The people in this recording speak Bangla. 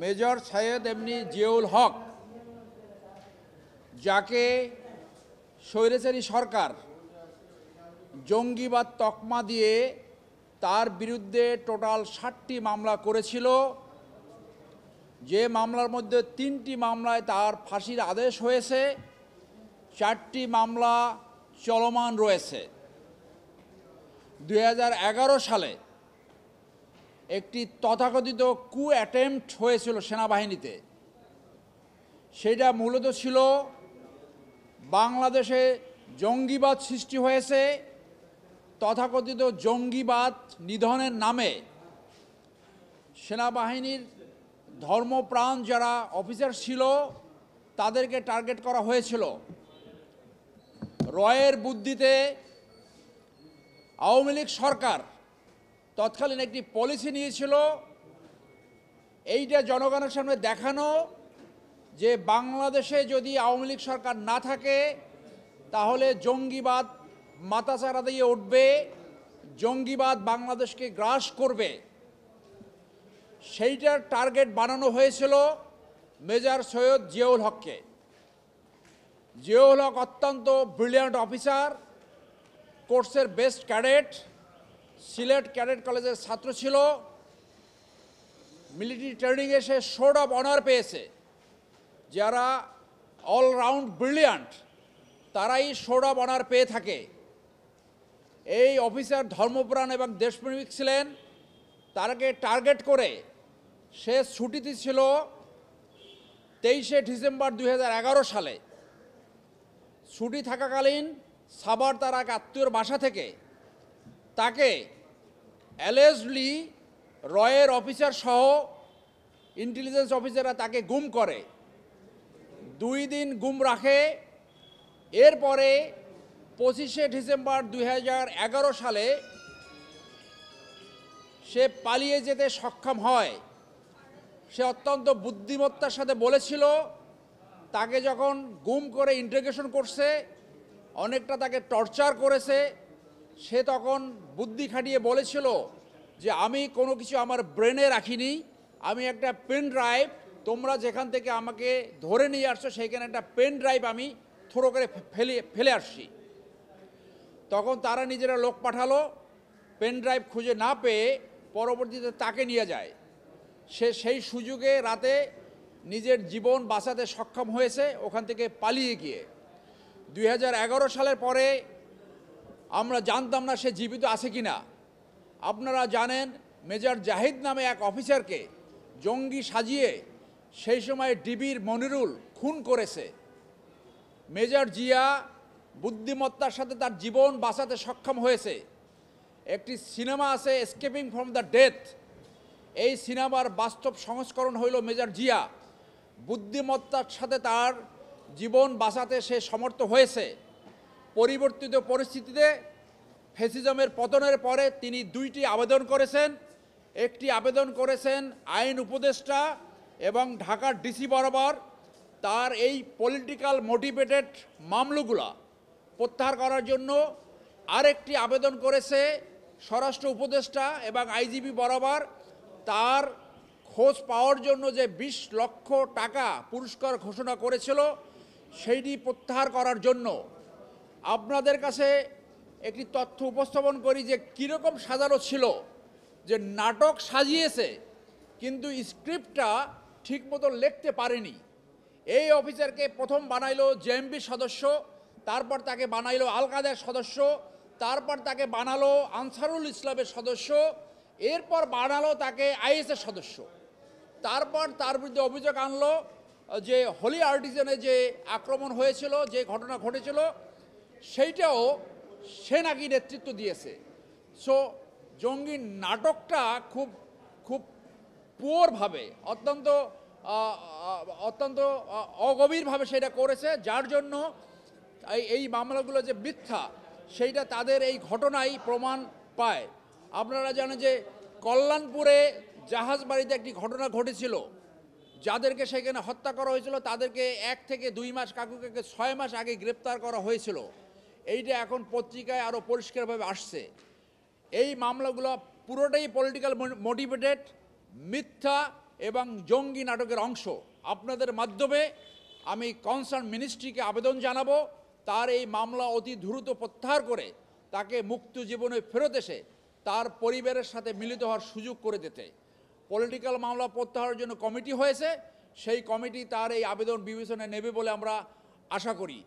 মেজর সৈয়দ এমনি জিয়াউল হক, যাকে স্বৈরাচারী সরকার জঙ্গিবাদ তকমা দিয়ে তার বিরুদ্ধে টোটাল 60টি মামলা করেছিল, যে মামলার মধ্যে 3টি মামলায় তার ফাঁসির আদেশ হয়েছে, 4টি মামলা চলমান রয়েছে। 2011 সালে একটি তথাকথিত কু অ্যাটেম্পট হয়েছিল সেনাবাহিনীতে। সেটা মূলত ছিল বাংলাদেশে জঙ্গিবাদ সৃষ্টি হয়েছে, তথাকথিত জঙ্গিবাদ নিধনের নামে সেনাবাহিনীর ধর্মপ্রাণ যারা অফিসার ছিল তাদেরকে টার্গেট করা হয়েছিল। রয়ের বুদ্ধিতে আওয়ামী লীগ সরকার তৎকালীন একটি পলিসি নিয়েছিল, এইটা জনগণের সামনে দেখানো যে বাংলাদেশে যদি আওয়ামী লীগ সরকার না থাকে তাহলে জঙ্গিবাদ মাথাচাড়া দিয়ে উঠবে, জঙ্গিবাদ বাংলাদেশকে গ্রাস করবে। সেইটার টার্গেট বানানো হয়েছিল মেজর সৈয়দ জিয়াউল হককে। জিয়াউল হক অত্যন্ত ব্রিলিয়ান্ট অফিসার, কোর্সের বেস্ট ক্যাডেট, সিলেট ক্যাডেট কলেজের ছাত্র ছিল। মিলিটারি ট্রেনিংয়ে সে সোর্ড অফ অনার পেয়েছে। যারা অলরাউন্ড ব্রিলিয়ান্ট তারাই সোর্ড অফ অনার পেয়ে থাকে। এই অফিসার ধর্মপ্রাণ এবং দেশপ্রেমিক ছিলেন। তাকে টার্গেট করে সে ছুটিতে ছিল 23শে ডিসেম্বর 2011 সালে। ছুটি থাকাকালীন সাভার তার এক আত্মীয়র বাসা থেকে তাকে অ্যালেজডলি রয়ের অফিসার সহ ইন্টেলিজেন্স অফিসাররা তাকে গুম করে। 2 দিন গুম রাখে। এরপরে 25শে ডিসেম্বর 2011 সালে সে পালিয়ে যেতে সক্ষম হয়। সে অত্যন্ত বুদ্ধিমত্তার সাথে বলেছিল, তাকে যখন গুম করে ইন্টারোগেশন করছে, অনেকটা তাকে টর্চার করেছে, সে তখন বুদ্ধি খাটিয়ে বলেছিল যে আমি কোনো কিছু আমার ব্রেনে রাখিনি, আমি একটা পেন ড্রাইভ, তোমরা যেখান থেকে আমাকে ধরে নিয়ে আসছো সেইখানে একটা পেন ড্রাইভ আমি থ্রো করে ফেলে আসছি। তখন তারা নিজেরা লোক পাঠালো, পেন ড্রাইভ খুঁজে না পেয়ে পরবর্তীতে তাকে নিয়ে যায়। সে সেই সুযোগে রাতে নিজের জীবন বাঁচাতে সক্ষম হয়েছে ওখান থেকে পালিয়ে গিয়ে। 2011 সালের পরে আমরা জানতাম না সে জীবিত আছে কি না। আপনারা জানেন মেজর জাহিদ নামে এক অফিসারকে জঙ্গি সাজিয়ে সেই সময় ডিবির মনিরুল খুন করেছে। মেজর জিয়া বুদ্ধিমত্তার সাথে তার জীবন বাঁচাতে সক্ষম হয়েছে। একটি সিনেমা আছে এস্কেপিং ফ্রম দ্য ডেথ, এই সিনেমার বাস্তব সংস্করণ হইল মেজর জিয়া। বুদ্ধিমত্তার সাথে তার জীবন বাঁচাতে সে সমর্থ হয়েছে। পরিবর্তিত পরিস্থিতিতে ফ্যাসিজমের পতনের পরে তিনি 2টি আবেদন করেছেন। একটি আবেদন করেছেন আইন উপদেষ্টা এবং ঢাকার ডিসি বরাবর তার এই পলিটিক্যাল মোটিভেটেড মামলাগুলা প্রত্যাহার করার জন্য। আরেকটি আবেদন করেছে স্বরাষ্ট্র উপদেষ্টা এবং আইজিপি বরাবর তার খোঁজ পাওয়ার জন্য যে 20 লক্ষ টাকা পুরস্কার ঘোষণা করেছিল সেইটি প্রত্যাহার করার জন্য। আপনাদের কাছে একটি তথ্য উপস্থাপন করি যে কীরকম সাজানো ছিল, যে নাটক সাজিয়েছে কিন্তু স্ক্রিপ্টটা ঠিকমতো লিখতে পারেনি। এই অফিসারকে প্রথম বানাইলো জেএমবি সদস্য, তারপর তাকে বানাইলো আল কায়দার সদস্য, তারপর তাকে বানালো আনসারুল ইসলামের সদস্য, এরপর বানালো তাকে আইএসের সদস্য। তারপর তার বিরুদ্ধে অভিযোগ আনলো যে হোলি আর্টিজানে যে আক্রমণ হয়েছিল, যে ঘটনা ঘটেছিল, সেইটাও সে নাকি নেতৃত্ব দিয়েছে। সো জঙ্গি নাটকটা খুব খুব পুয়ারভাবে, অত্যন্ত অগভীরভাবে সেটা করেছে, যার জন্য এই মামলাগুলো যে মিথ্যা সেইটা তাদের এই ঘটনাই প্রমাণ পায়। আপনারা জানেন যে কল্যাণপুরে জাহাজবাড়িতে একটি ঘটনা ঘটেছিল, যাদেরকে সেখানে হত্যা করা হয়েছিল তাদেরকে 1 থেকে 2 মাস, কাকুকে 6 মাস আগে গ্রেপ্তার করা হয়েছিল। এইটা এখন পত্রিকায় আরও পরিষ্কারভাবে আসছে। এই মামলাগুলো পুরোটাই পলিটিক্যাল মোটিভেটেড, মিথ্যা এবং জঙ্গি নাটকের অংশ। আপনাদের মাধ্যমে আমি কনসার্ন মিনিস্ট্রিকে আবেদন জানাবো তার এই মামলা অতি দ্রুত প্রত্যাহার করে তাকে মুক্ত জীবনে ফেরত এসে তার পরিবারের সাথে মিলিত হওয়ার সুযোগ করে দিতে। পলিটিক্যাল মামলা প্রত্যাহারের জন্য কমিটি হয়েছে, সেই কমিটি তার এই আবেদন বিবেচনায় নেবে বলে আমরা আশা করি।